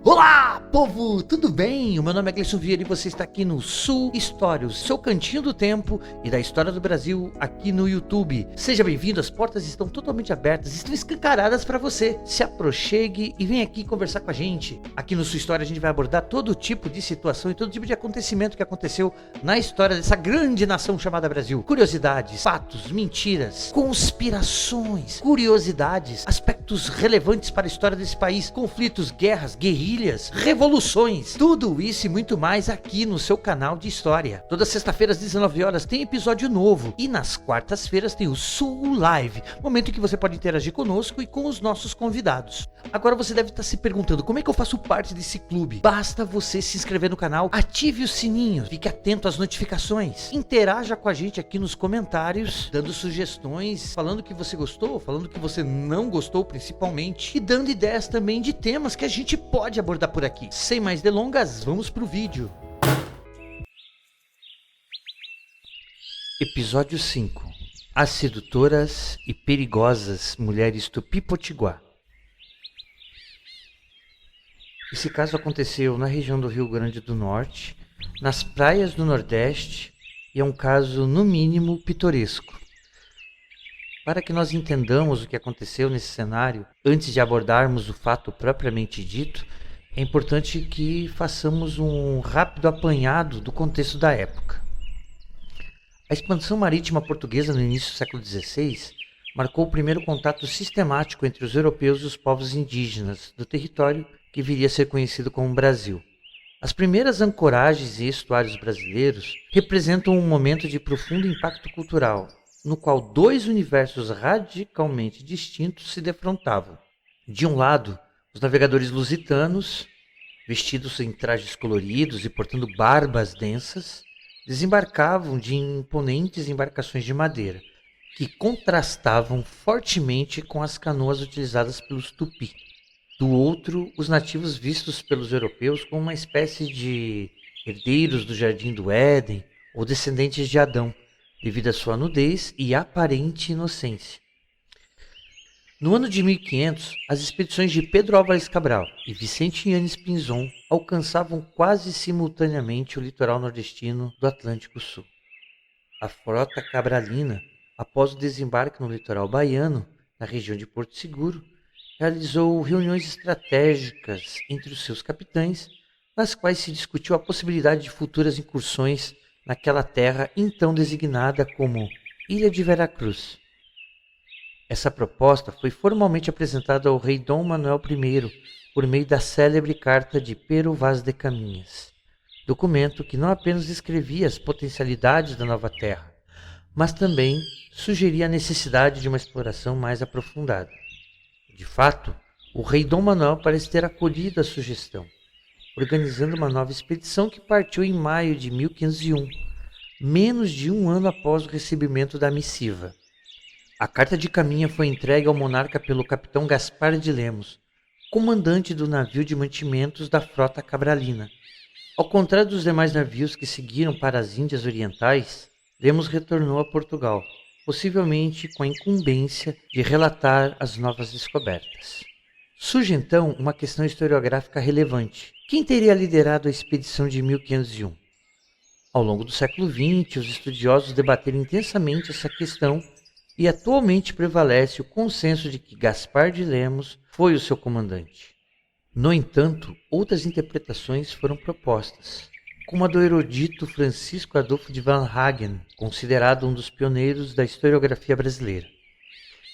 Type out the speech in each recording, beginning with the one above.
Olá, povo! Tudo bem? O meu nome é Gleison Vieira e você está aqui no Sul História, o seu cantinho do tempo e da história do Brasil aqui no YouTube. Seja bem-vindo, as portas estão totalmente abertas, estão escancaradas para você. Se aproxime e vem aqui conversar com a gente. Aqui no Sul História a gente vai abordar todo tipo de situação e todo tipo de acontecimento que aconteceu na história dessa grande nação chamada Brasil. Curiosidades, fatos, mentiras, conspirações, curiosidades, aspectos relevantes para a história desse país, conflitos, guerras, guerrilhas, revoluções, tudo isso e muito mais aqui no seu canal de história. Toda sexta-feira às 19 horas tem episódio novo e nas quartas-feiras tem o Sul Live, momento em que você pode interagir conosco e com os nossos convidados. Agora você deve estar se perguntando como é que eu faço parte desse clube. Basta você se inscrever no canal, ative o sininho, fique atento às notificações, interaja com a gente aqui nos comentários, dando sugestões, falando que você gostou, falando que você não gostou principalmente, e dando ideias também de temas que a gente pode abordar por aqui. Sem mais delongas, vamos pro vídeo. Episódio 5. As sedutoras e perigosas mulheres Tupi-Potiguar. Esse caso aconteceu na região do Rio Grande do Norte, nas praias do Nordeste, e é um caso, no mínimo, pitoresco. Para que nós entendamos o que aconteceu nesse cenário, antes de abordarmos o fato propriamente dito, é importante que façamos um rápido apanhado do contexto da época. A expansão marítima portuguesa no início do século XVI marcou o primeiro contato sistemático entre os europeus e os povos indígenas do território que viria a ser conhecido como Brasil. As primeiras ancoragens e estuários brasileiros representam um momento de profundo impacto cultural, no qual dois universos radicalmente distintos se defrontavam. De um lado, os navegadores lusitanos, vestidos em trajes coloridos e portando barbas densas, desembarcavam de imponentes embarcações de madeira, que contrastavam fortemente com as canoas utilizadas pelos tupi. Do outro, os nativos vistos pelos europeus como uma espécie de herdeiros do Jardim do Éden ou descendentes de Adão, devido à sua nudez e aparente inocência. No ano de 1500, as expedições de Pedro Álvares Cabral e Vicente Yanes Pinzon alcançavam quase simultaneamente o litoral nordestino do Atlântico Sul. A frota cabralina, após o desembarque no litoral baiano, na região de Porto Seguro, realizou reuniões estratégicas entre os seus capitães, nas quais se discutiu a possibilidade de futuras incursões naquela terra então designada como Ilha de Veracruz. Essa proposta foi formalmente apresentada ao rei Dom Manuel I por meio da célebre Carta de Pero Vaz de Caminhas, documento que não apenas descrevia as potencialidades da nova terra, mas também sugeria a necessidade de uma exploração mais aprofundada. De fato, o rei Dom Manuel parece ter acolhido a sugestão, organizando uma nova expedição que partiu em maio de 1501, menos de um ano após o recebimento da missiva. A carta de caminha foi entregue ao monarca pelo capitão Gaspar de Lemos, comandante do navio de mantimentos da frota cabralina. Ao contrário dos demais navios que seguiram para as Índias Orientais, Lemos retornou a Portugal, possivelmente com a incumbência de relatar as novas descobertas. Surge então uma questão historiográfica relevante. Quem teria liderado a expedição de 1501? Ao longo do século XX, os estudiosos debateram intensamente essa questão e atualmente prevalece o consenso de que Gaspar de Lemos foi o seu comandante. No entanto, outras interpretações foram propostas, como a do erudito Francisco Adolfo de Van Hagen, considerado um dos pioneiros da historiografia brasileira.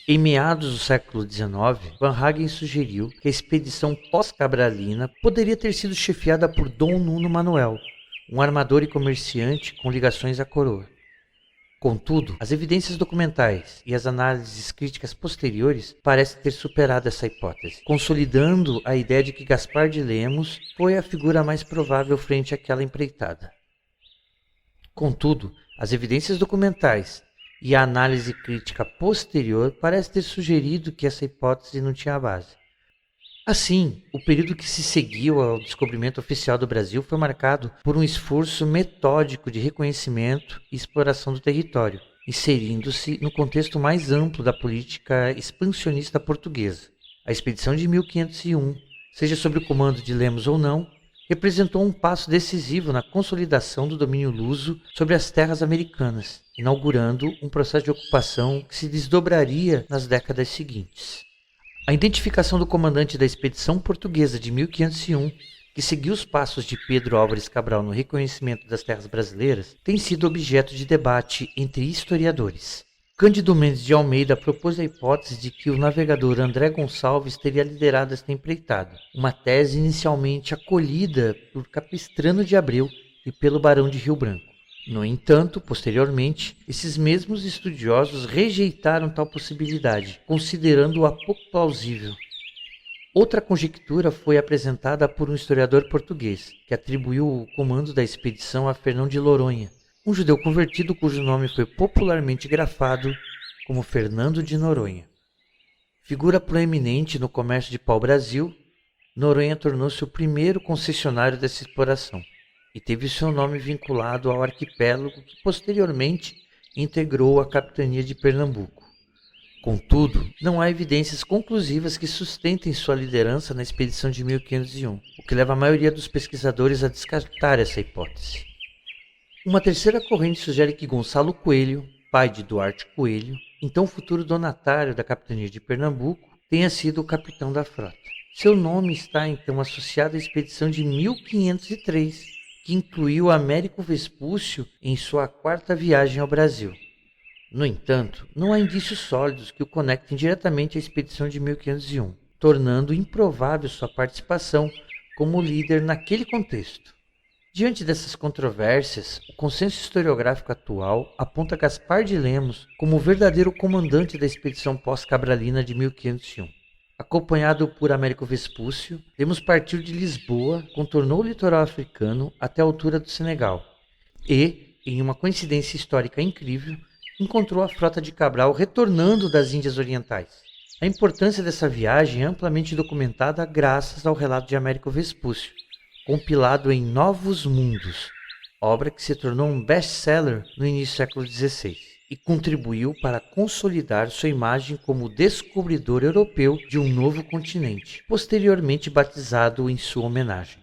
Em meados do século XIX, Van Hagen sugeriu que a expedição pós-cabralina poderia ter sido chefiada por Dom Nuno Manoel, um armador e comerciante com ligações à coroa. Contudo, as evidências documentais e as análises críticas posteriores parecem ter superado essa hipótese, consolidando a ideia de que Gaspar de Lemos foi a figura mais provável frente àquela empreitada. Contudo, as evidências documentais e a análise crítica posterior parecem ter sugerido que essa hipótese não tinha base. Assim, o período que se seguiu ao descobrimento oficial do Brasil foi marcado por um esforço metódico de reconhecimento e exploração do território, inserindo-se no contexto mais amplo da política expansionista portuguesa. A expedição de 1501, seja sob o comando de Lemos ou não, representou um passo decisivo na consolidação do domínio luso sobre as terras americanas, inaugurando um processo de ocupação que se desdobraria nas décadas seguintes. A identificação do comandante da expedição portuguesa de 1501, que seguiu os passos de Pedro Álvares Cabral no reconhecimento das terras brasileiras, tem sido objeto de debate entre historiadores. Cândido Mendes de Almeida propôs a hipótese de que o navegador André Gonçalves teria liderado esta empreitada, uma tese inicialmente acolhida por Capistrano de Abreu e pelo Barão de Rio Branco. No entanto, posteriormente, esses mesmos estudiosos rejeitaram tal possibilidade, considerando-a pouco plausível. Outra conjectura foi apresentada por um historiador português, que atribuiu o comando da expedição a Fernão de Noronha, um judeu convertido cujo nome foi popularmente grafado como Fernando de Noronha. Figura proeminente no comércio de pau-brasil, Noronha tornou-se o primeiro concessionário dessa exploração e teve seu nome vinculado ao arquipélago que posteriormente integrou a capitania de Pernambuco. Contudo, não há evidências conclusivas que sustentem sua liderança na expedição de 1501, o que leva a maioria dos pesquisadores a descartar essa hipótese. Uma terceira corrente sugere que Gonçalo Coelho, pai de Duarte Coelho, então futuro donatário da capitania de Pernambuco, tenha sido o capitão da frota. Seu nome está então associado à expedição de 1503, que incluiu Américo Vespúcio em sua quarta viagem ao Brasil. No entanto, não há indícios sólidos que o conectem diretamente à expedição de 1501, tornando improvável sua participação como líder naquele contexto. Diante dessas controvérsias, o consenso historiográfico atual aponta Gaspar de Lemos como o verdadeiro comandante da expedição pós-cabralina de 1501. Acompanhado por Américo Vespúcio, Lemos partiu de Lisboa, contornou o litoral africano até a altura do Senegal e, em uma coincidência histórica incrível, encontrou a frota de Cabral retornando das Índias Orientais. A importância dessa viagem é amplamente documentada graças ao relato de Américo Vespúcio, compilado em Novos Mundos, obra que se tornou um best-seller no início do século XVI e contribuiu para consolidar sua imagem como descobridor europeu de um novo continente, posteriormente batizado em sua homenagem.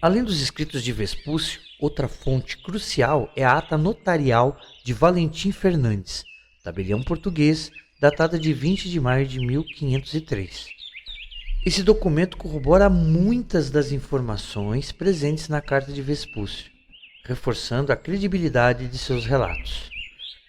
Além dos escritos de Vespúcio, outra fonte crucial é a ata notarial de Valentim Fernandes, tabelião português, datada de 20 de maio de 1503. Esse documento corrobora muitas das informações presentes na carta de Vespúcio, reforçando a credibilidade de seus relatos.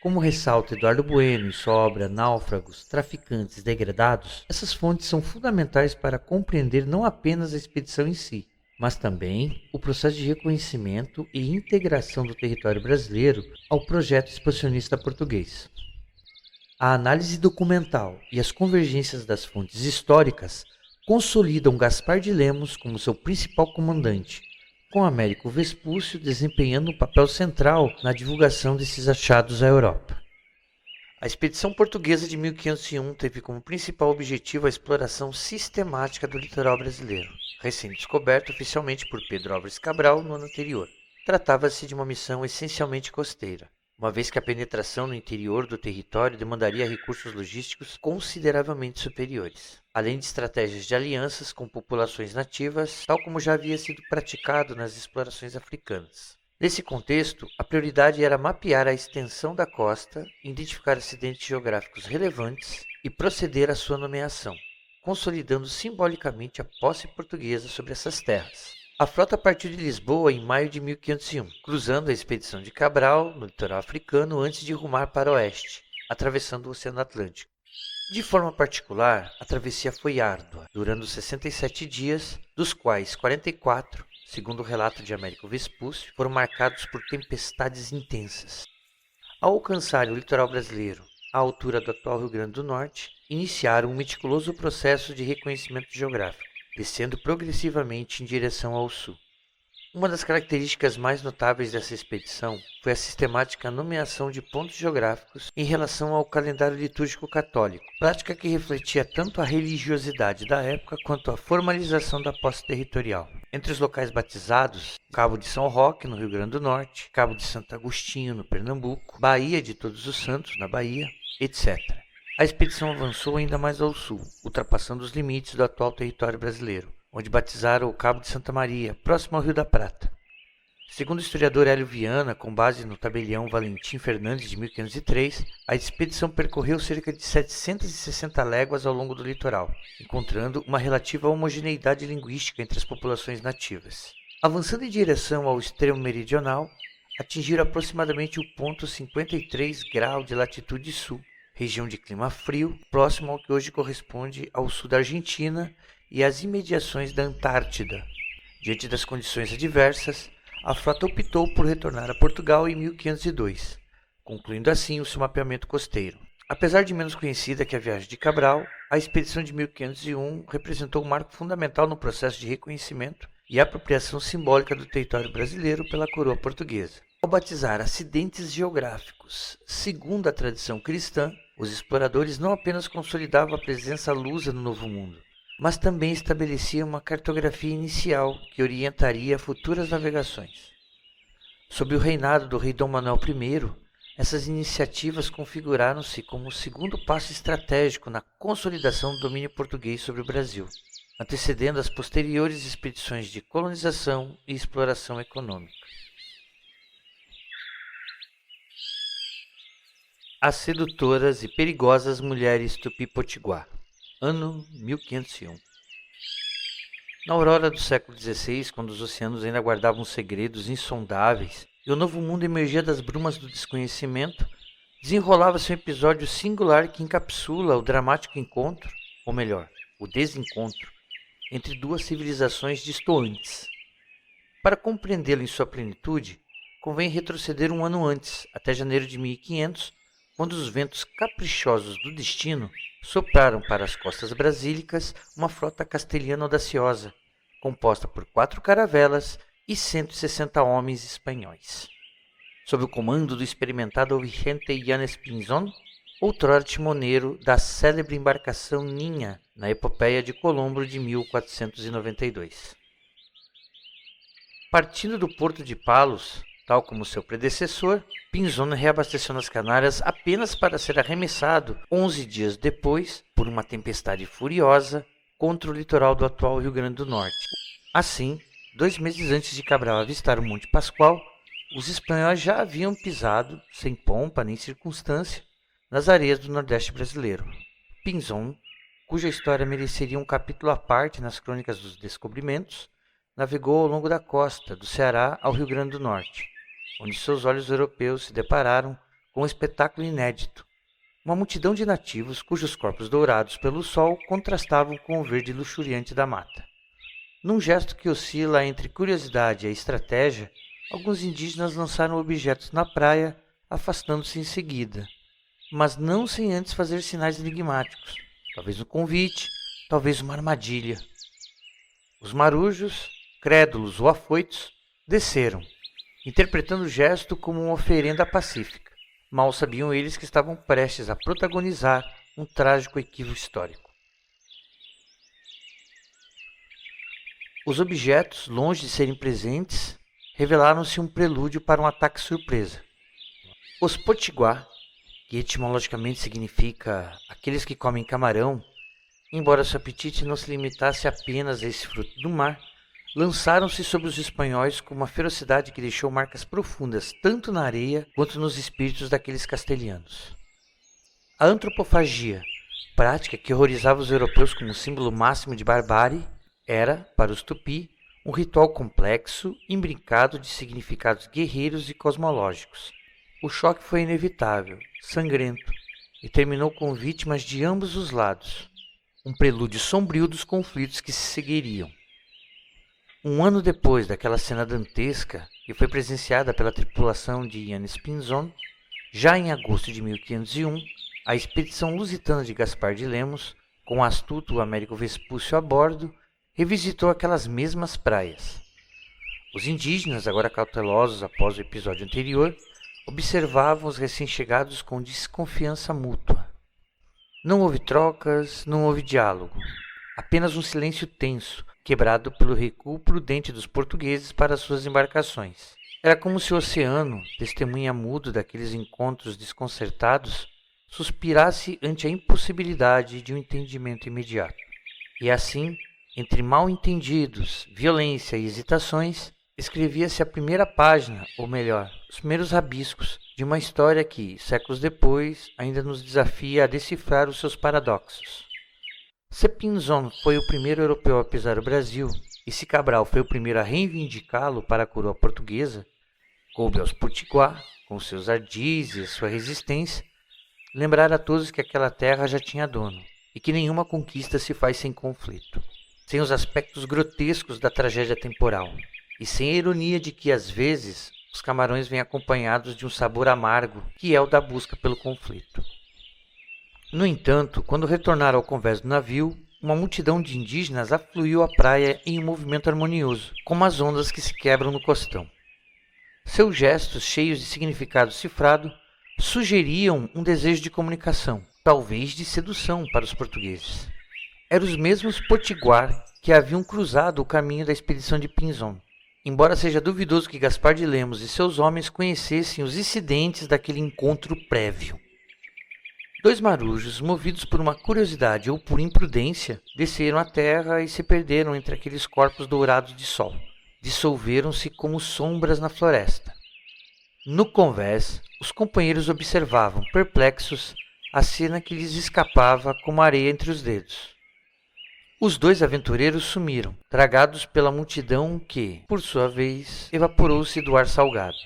Como ressalta Eduardo Bueno em sua obra Náufragos, Traficantes, Degredados, essas fontes são fundamentais para compreender não apenas a expedição em si, mas também o processo de reconhecimento e integração do território brasileiro ao projeto expansionista português. A análise documental e as convergências das fontes históricas consolidam Gaspar de Lemos como seu principal comandante, com Américo Vespúcio desempenhando um papel central na divulgação desses achados à Europa. A expedição portuguesa de 1501 teve como principal objetivo a exploração sistemática do litoral brasileiro, recém-descoberto oficialmente por Pedro Álvares Cabral no ano anterior. Tratava-se de uma missão essencialmente costeira, uma vez que a penetração no interior do território demandaria recursos logísticos consideravelmente superiores, além de estratégias de alianças com populações nativas, tal como já havia sido praticado nas explorações africanas. Nesse contexto, a prioridade era mapear a extensão da costa, identificar acidentes geográficos relevantes e proceder à sua nomeação, consolidando simbolicamente a posse portuguesa sobre essas terras. A frota partiu de Lisboa em maio de 1501, cruzando a expedição de Cabral no litoral africano antes de rumar para o oeste, atravessando o Oceano Atlântico. De forma particular, a travessia foi árdua, durando 67 dias, dos quais 44, segundo o relato de Américo Vespúcio, foram marcados por tempestades intensas. Ao alcançarem o litoral brasileiro, à altura do atual Rio Grande do Norte, iniciaram um meticuloso processo de reconhecimento geográfico, descendo progressivamente em direção ao sul. Uma das características mais notáveis dessa expedição foi a sistemática nomeação de pontos geográficos em relação ao calendário litúrgico católico, prática que refletia tanto a religiosidade da época quanto a formalização da posse territorial. Entre os locais batizados, Cabo de São Roque, no Rio Grande do Norte, Cabo de Santo Agostinho, no Pernambuco, Baía de Todos os Santos, na Bahia, etc. A expedição avançou ainda mais ao sul, ultrapassando os limites do atual território brasileiro, onde batizaram o Cabo de Santa Maria, próximo ao Rio da Prata. Segundo o historiador Hélio Viana, com base no tabelião Valentim Fernandes de 1503, a expedição percorreu cerca de 760 léguas ao longo do litoral, encontrando uma relativa homogeneidade linguística entre as populações nativas. Avançando em direção ao extremo meridional, atingiram aproximadamente o ponto 53 grau de latitude sul, região de clima frio, próximo ao que hoje corresponde ao sul da Argentina e às imediações da Antártida. Diante das condições adversas, a frota optou por retornar a Portugal em 1502, concluindo assim o seu mapeamento costeiro. Apesar de menos conhecida que a viagem de Cabral, a expedição de 1501 representou um marco fundamental no processo de reconhecimento e apropriação simbólica do território brasileiro pela coroa portuguesa. Ao batizar acidentes geográficos, segundo a tradição cristã, os exploradores não apenas consolidavam a presença lusa no Novo Mundo, mas também estabelecia uma cartografia inicial que orientaria futuras navegações. Sob o reinado do rei Dom Manuel I, essas iniciativas configuraram-se como o segundo passo estratégico na consolidação do domínio português sobre o Brasil, antecedendo as posteriores expedições de colonização e exploração econômica. As sedutoras e perigosas mulheres Tupi-Potiguar. Ano 1501. Na aurora do século XVI, quando os oceanos ainda guardavam segredos insondáveis e o novo mundo emergia das brumas do desconhecimento, desenrolava-se um episódio singular que encapsula o dramático encontro, ou melhor, o desencontro, entre duas civilizações distantes. Para compreendê-lo em sua plenitude, convém retroceder um ano antes, até janeiro de 1500, quando os ventos caprichosos do destino sopraram para as costas brasílicas uma frota castelhana audaciosa, composta por 4 caravelas e 160 homens espanhóis. Sob o comando do experimentado Vicente Yanes Pinzón, outrora timoneiro da célebre embarcação Ninha, na epopeia de Colombo de 1492. Partindo do porto de Palos, tal como seu predecessor, Pinzón reabasteceu nas Canárias apenas para ser arremessado 11 dias depois, por uma tempestade furiosa, contra o litoral do atual Rio Grande do Norte. Assim, 2 meses antes de Cabral avistar o Monte Pascoal, os espanhóis já haviam pisado, sem pompa nem circunstância, nas areias do Nordeste brasileiro. Pinzón, cuja história mereceria um capítulo à parte nas crônicas dos descobrimentos, navegou ao longo da costa, do Ceará ao Rio Grande do Norte, onde seus olhos europeus se depararam com um espetáculo inédito. Uma multidão de nativos cujos corpos dourados pelo sol contrastavam com o verde luxuriante da mata. Num gesto que oscila entre curiosidade e estratégia, alguns indígenas lançaram objetos na praia, afastando-se em seguida, mas não sem antes fazer sinais enigmáticos, talvez um convite, talvez uma armadilha. Os marujos, crédulos ou afoitos, desceram, interpretando o gesto como uma oferenda pacífica. Mal sabiam eles que estavam prestes a protagonizar um trágico equívoco histórico. Os objetos, longe de serem presentes, revelaram-se um prelúdio para um ataque surpresa. Os potiguar, que etimologicamente significa aqueles que comem camarão, embora seu apetite não se limitasse apenas a esse fruto do mar, lançaram-se sobre os espanhóis com uma ferocidade que deixou marcas profundas tanto na areia quanto nos espíritos daqueles castelhanos. A antropofagia, prática que horrorizava os europeus como um símbolo máximo de barbárie, era, para os tupi, um ritual complexo, imbricado de significados guerreiros e cosmológicos. O choque foi inevitável, sangrento, e terminou com vítimas de ambos os lados, um prelúdio sombrio dos conflitos que se seguiriam. Um ano depois daquela cena dantesca, que foi presenciada pela tripulação de Yanes Pinzón, já em agosto de 1501, a expedição lusitana de Gaspar de Lemos, com o astuto Américo Vespúcio a bordo, revisitou aquelas mesmas praias. Os indígenas, agora cautelosos após o episódio anterior, observavam os recém-chegados com desconfiança mútua. Não houve trocas, não houve diálogo. Apenas um silêncio tenso, quebrado pelo recuo prudente dos portugueses para suas embarcações. Era como se o oceano, testemunha mudo daqueles encontros desconcertados, suspirasse ante a impossibilidade de um entendimento imediato. E assim, entre mal-entendidos, violência e hesitações, escrevia-se a primeira página, ou melhor, os primeiros rabiscos, de uma história que, séculos depois, ainda nos desafia a decifrar os seus paradoxos. Se Pinzon foi o primeiro europeu a pisar o Brasil, e se Cabral foi o primeiro a reivindicá-lo para a coroa portuguesa, coube aos Potiguar, com seus ardis e sua resistência, lembrar a todos que aquela terra já tinha dono, e que nenhuma conquista se faz sem conflito, sem os aspectos grotescos da tragédia temporal, e sem a ironia de que, às vezes, os camarões vêm acompanhados de um sabor amargo, que é o da busca pelo conflito. No entanto, quando retornaram ao convés do navio, uma multidão de indígenas afluiu à praia em um movimento harmonioso, como as ondas que se quebram no costão. Seus gestos, cheios de significado cifrado, sugeriam um desejo de comunicação, talvez de sedução para os portugueses. Eram os mesmos Potiguar que haviam cruzado o caminho da expedição de Pinzon, embora seja duvidoso que Gaspar de Lemos e seus homens conhecessem os incidentes daquele encontro prévio. Dois marujos, movidos por uma curiosidade ou por imprudência, desceram à terra e se perderam entre aqueles corpos dourados de sol. Dissolveram-se como sombras na floresta. No convés, os companheiros observavam, perplexos, a cena que lhes escapava como areia entre os dedos. Os dois aventureiros sumiram, tragados pela multidão que, por sua vez, evaporou-se do ar salgado.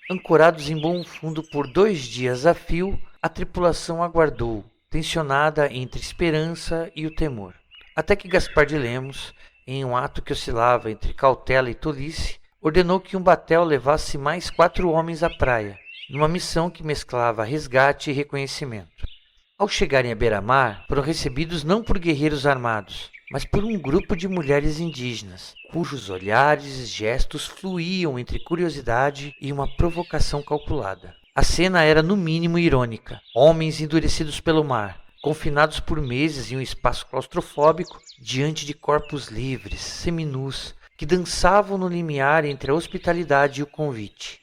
Ancorados em bom fundo por 2 dias a fio, a tripulação aguardou, tensionada entre esperança e o temor. Até que Gaspar de Lemos, em um ato que oscilava entre cautela e tolice, ordenou que um batel levasse mais 4 homens à praia, numa missão que mesclava resgate e reconhecimento. Ao chegarem à beira-mar, foram recebidos não por guerreiros armados, mas por um grupo de mulheres indígenas, cujos olhares e gestos fluíam entre curiosidade e uma provocação calculada. A cena era no mínimo irônica. Homens endurecidos pelo mar, confinados por meses em um espaço claustrofóbico, diante de corpos livres, seminus, que dançavam no limiar entre a hospitalidade e o convite.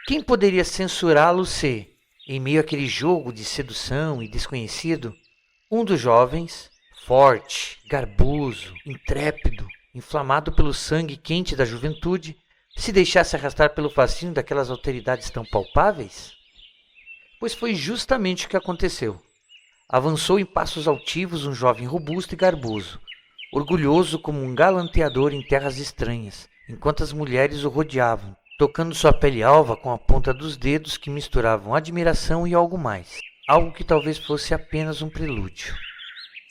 Quem poderia censurá-lo se, em meio àquele jogo de sedução e desconhecido, um dos jovens, forte, garboso, intrépido, inflamado pelo sangue quente da juventude, se deixasse arrastar pelo fascínio daquelas alteridades tão palpáveis? Pois foi justamente o que aconteceu. Avançou em passos altivos um jovem robusto e garboso, orgulhoso como um galanteador em terras estranhas, enquanto as mulheres o rodeavam, tocando sua pele alva com a ponta dos dedos que misturavam admiração e algo mais, algo que talvez fosse apenas um prelúdio.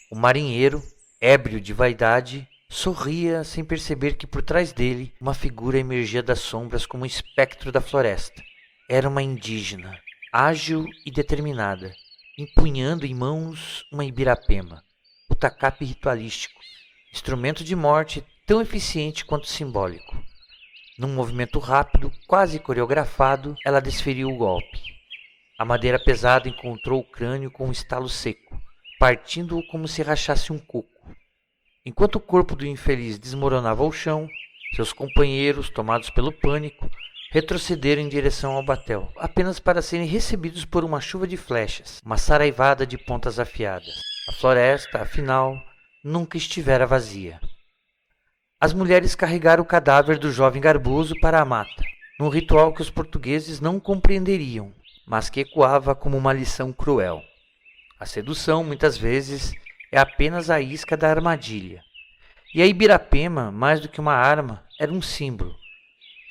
O marinheiro, ébrio de vaidade, sorria sem perceber que por trás dele uma figura emergia das sombras como um espectro da floresta. Era uma indígena, ágil e determinada, empunhando em mãos uma ibirapema, o tacape ritualístico, instrumento de morte tão eficiente quanto simbólico. Num movimento rápido, quase coreografado, ela desferiu o golpe. A madeira pesada encontrou o crânio com um estalo seco, partindo-o como se rachasse um coco. Enquanto o corpo do infeliz desmoronava ao chão, seus companheiros, tomados pelo pânico, retrocederam em direção ao batel, apenas para serem recebidos por uma chuva de flechas, uma saraivada de pontas afiadas. A floresta, afinal, nunca estivera vazia. As mulheres carregaram o cadáver do jovem garboso para a mata, num ritual que os portugueses não compreenderiam, mas que ecoava como uma lição cruel. A sedução, muitas vezes, é apenas a isca da armadilha. E a ibirapema, mais do que uma arma, era um símbolo.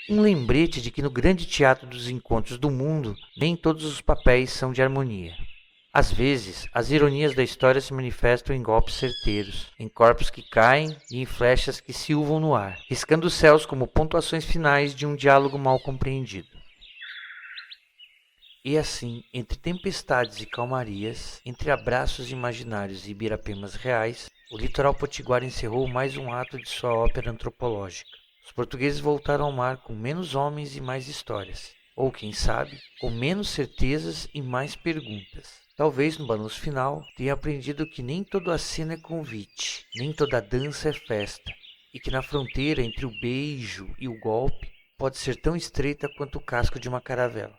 Um lembrete de que no grande teatro dos encontros do mundo, nem todos os papéis são de harmonia. Às vezes, as ironias da história se manifestam em golpes certeiros, em corpos que caem e em flechas que se uvam no ar, riscando os céus como pontuações finais de um diálogo mal compreendido. E assim, entre tempestades e calmarias, entre abraços imaginários e ibirapemas reais, o litoral potiguar encerrou mais um ato de sua ópera antropológica. Os portugueses voltaram ao mar com menos homens e mais histórias. Ou, quem sabe, com menos certezas e mais perguntas. Talvez no balanço final tenha aprendido que nem toda aceno é convite, nem toda dança é festa, e que na fronteira entre o beijo e o golpe pode ser tão estreita quanto o casco de uma caravela.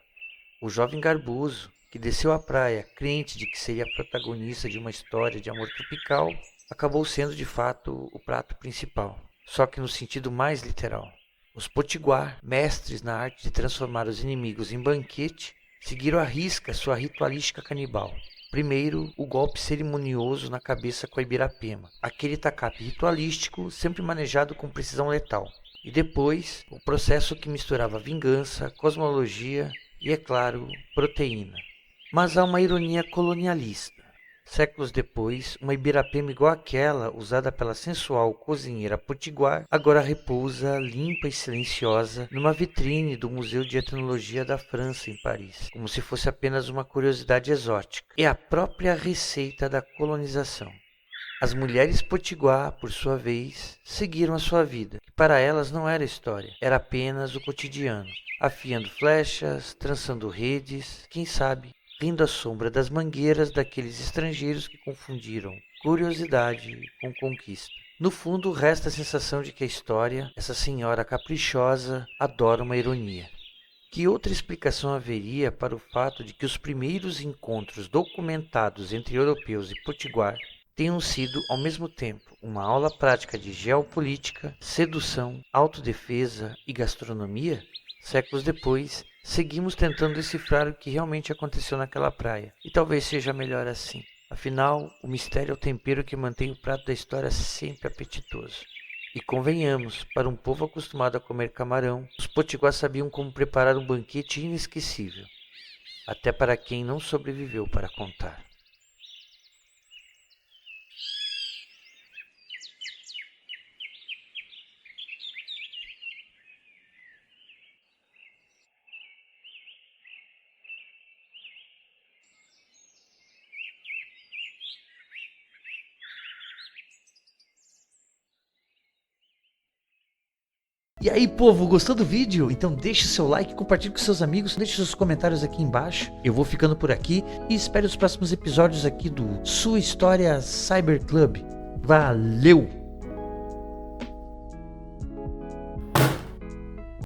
O jovem garboso, que desceu à praia crente de que seria protagonista de uma história de amor tropical, acabou sendo de fato o prato principal, só que no sentido mais literal. Os potiguar, mestres na arte de transformar os inimigos em banquete, seguiram à risca sua ritualística canibal. Primeiro, o golpe cerimonioso na cabeça com a Ibirapema, aquele tacape ritualístico sempre manejado com precisão letal. E depois, o processo que misturava vingança, cosmologia e, é claro, proteína. Mas há uma ironia colonialista. Séculos depois, uma Ibirapema igual àquela, usada pela sensual cozinheira potiguar, agora repousa, limpa e silenciosa, numa vitrine do Museu de Etnologia da França, em Paris, como se fosse apenas uma curiosidade exótica. É a própria receita da colonização. As mulheres potiguar, por sua vez, seguiram a sua vida, que para elas não era história, era apenas o cotidiano, afiando flechas, trançando redes, quem sabe, rindo à sombra das mangueiras daqueles estrangeiros que confundiram curiosidade com conquista. No fundo, resta a sensação de que a história, essa senhora caprichosa, adora uma ironia. Que outra explicação haveria para o fato de que os primeiros encontros documentados entre europeus e potiguar tenham sido, ao mesmo tempo, uma aula prática de geopolítica, sedução, autodefesa e gastronomia? Séculos depois, seguimos tentando decifrar o que realmente aconteceu naquela praia, e talvez seja melhor assim. Afinal, o mistério é o tempero que mantém o prato da história sempre apetitoso. E convenhamos, para um povo acostumado a comer camarão, os potiguar sabiam como preparar um banquete inesquecível, até para quem não sobreviveu para contar. E aí, povo, gostou do vídeo? Então deixe seu like, compartilhe com seus amigos, deixe seus comentários aqui embaixo. Eu vou ficando por aqui e espere os próximos episódios aqui do Sua História Cyber Club. Valeu!